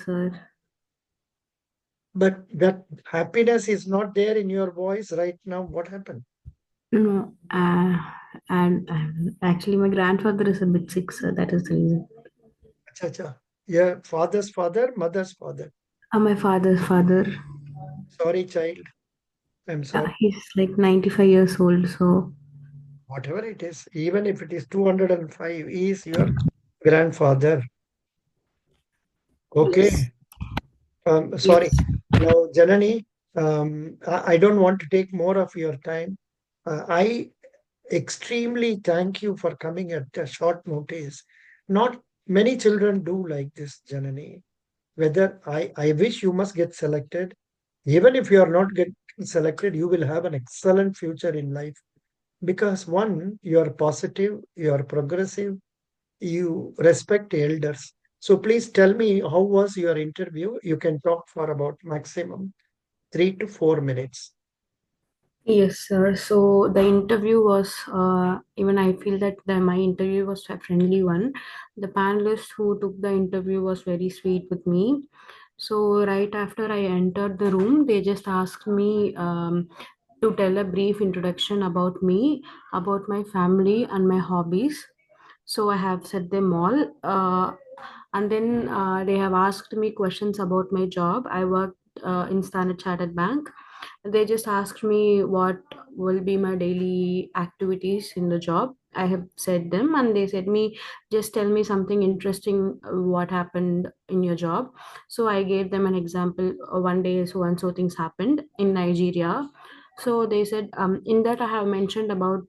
sir. But that happiness is not there in your voice right now. What happened? No, and actually, my grandfather is a bit sick, sir. That is the reason. Acha, acha. Your father's father, mother's father. My father's father, Sorry, child. I'm sorry. he's like 95 years old, so Whatever it is, even if it is 205, he is your grandfather. yes, Okay. Sorry. yes. Now, Janani, I don't want to take more of your time. I extremely thank you for coming at a short notice. Not many children do like this, Janani. Whether I wish you must get selected. Even if you are not getting selected, you will have an excellent future in life. Because one, you are positive, you are progressive, you respect elders. So please tell me, how was your interview? You can talk for about maximum 3 to 4 minutes. Yes, sir. So the interview was, even I feel that my interview was a friendly one. The panelist who took the interview was very sweet with me. So right after I entered the room, they just asked me to tell a brief introduction about me, about my family and my hobbies. So I have said them all. And then they have asked me questions about my job. I worked in Standard Chartered Bank. They just asked me what will be my daily activities in the job. I have said them, and they said me, just tell me something interesting, what happened in your job. So I gave them an example. One day, so and so things happened in Nigeria. So they said, in that I have mentioned about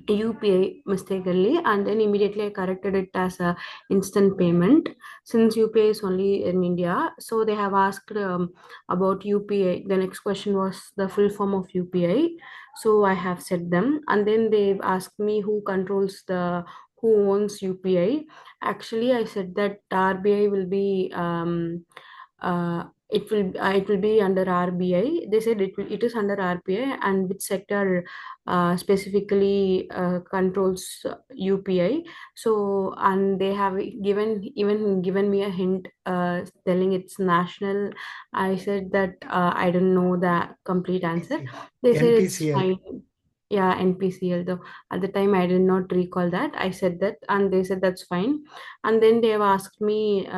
UPI mistakenly, and then immediately I corrected it as a instant payment since UPI is only in India. So they have asked about UPI. The next question was the full form of UPI. So I have said them, and then they've asked me who owns UPI. Actually, I said that RBI will be it will be under RBI. They said it is under RBI, and which sector specifically controls UPI. So, and they have given me a hint, telling it's national. I said that I don't know the complete answer. NPC, They said it's NPCL. fine. Yeah, NPCL. Though at the time I did not recall that. I said that, and they said that's fine. And then they have asked me,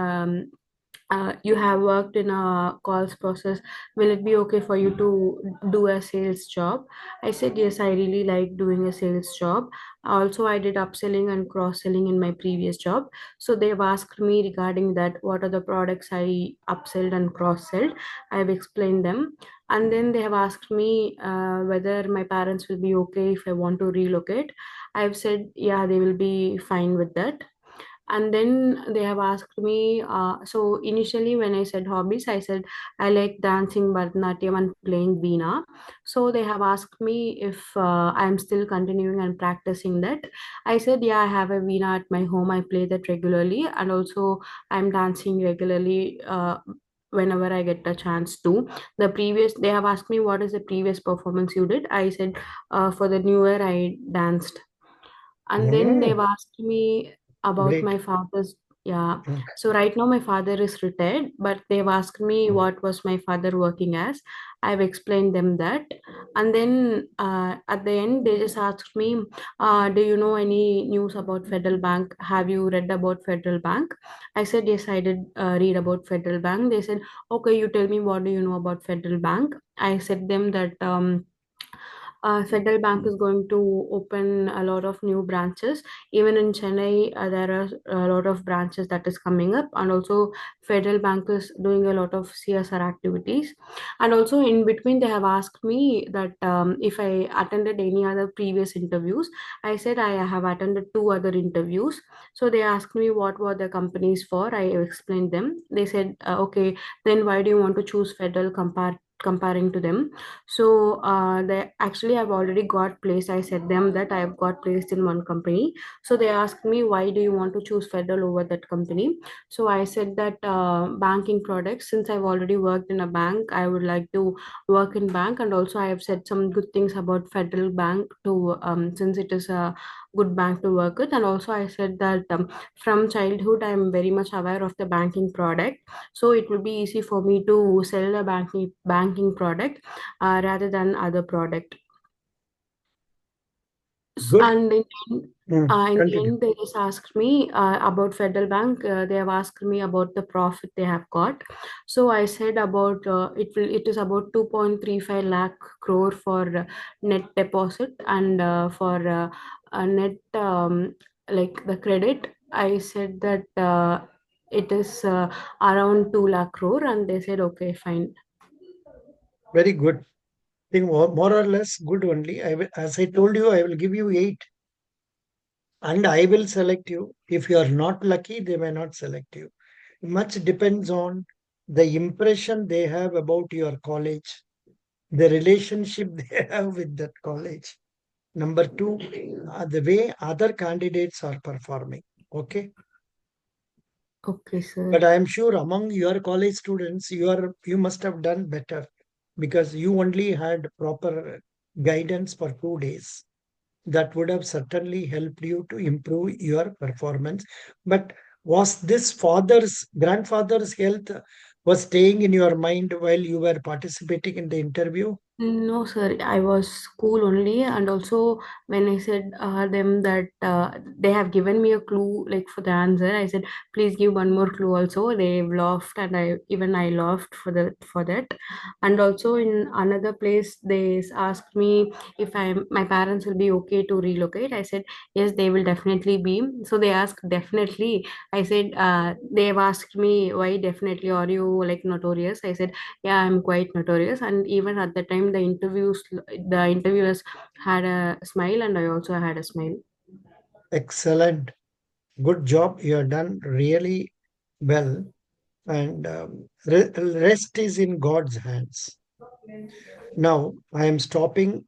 you have worked in a calls process, will it be okay for you to do a sales job? I said yes, I really like doing a sales job. Also, I did upselling and cross selling in my previous job. So they've asked me regarding that, what are the products I upselled and cross sold. I've explained them. And then they have asked me whether my parents will be okay if I want to relocate. I've said yeah, they will be fine with that. And then they have asked me, so initially when I said hobbies, I said I like dancing Bharatanatyam and playing veena. So they have asked me if I'm still continuing and practicing that. I said yeah, I have a veena at my home, I play that regularly, and also I'm dancing regularly whenever I get a chance to. They have asked me what is the previous performance you did. I said for the new year I danced. And then they've Mm, asked me about great. my father's. Yeah, Mm. so right now my father is retired, but they've asked me what was my father working as. I've explained them that. And then at the end they just asked me, do you know any news about Federal Bank? Have you read about Federal Bank? I said yes, I did read about Federal Bank. They said, okay, you tell me, what do you know about Federal Bank? I said them that Federal Bank is going to open a lot of new branches. Even in Chennai, there are a lot of branches that is coming up, and also Federal Bank is doing a lot of CSR activities. And also in between, they have asked me that if I attended any other previous interviews. I said I have attended two other interviews. So they asked me what were the companies for. I explained them. They said, okay, then why do you want to choose Federal comparing to them? So they actually I've already got placed. I said them that I've got placed in one company. So they asked me, why do you want to choose Federal over that company? So I said that banking products, since I've already worked in a bank, I would like to work in bank. And also I have said some good things about Federal Bank to since it is a good bank to work with. And also I said that from childhood I'm very much aware of the banking product, so it will be easy for me to sell a banking product rather than other product. Good. And in the Continue. end, they just asked me about Federal Bank. They have asked me about the profit they have got. So I said about it is about 2.35 lakh crore for net deposit, and for a net like the credit. I said that it is around 2 lakh crore, and they said okay, fine. Very good. Think more or less good only. As I told you, I will give you eight, and I will select you. If you are not lucky, they may not select you. Much depends on the impression they have about your college, the relationship they have with that college. Number two, the way other candidates are performing. Okay. Okay, But sir. I am sure among your college students, you must have done better because you only had proper guidance for 2 days. That would have certainly helped you to improve your performance. But was this grandfather's health was staying in your mind while you were participating in the interview? No, sir. I was school only, and also when I said them that they have given me a clue like for the answer, I said, please give one more clue. Also, they laughed, and I laughed for that. And also in another place, they asked me if my parents will be okay to relocate. I said yes, they will definitely be. So they asked definitely. I said they've asked me why definitely, are you like notorious? I said yeah, I'm quite notorious. And even at the time the interviewers had a smile, and I also had a smile. Excellent. Good job. You have done really well. And rest is in God's hands. Now I am stopping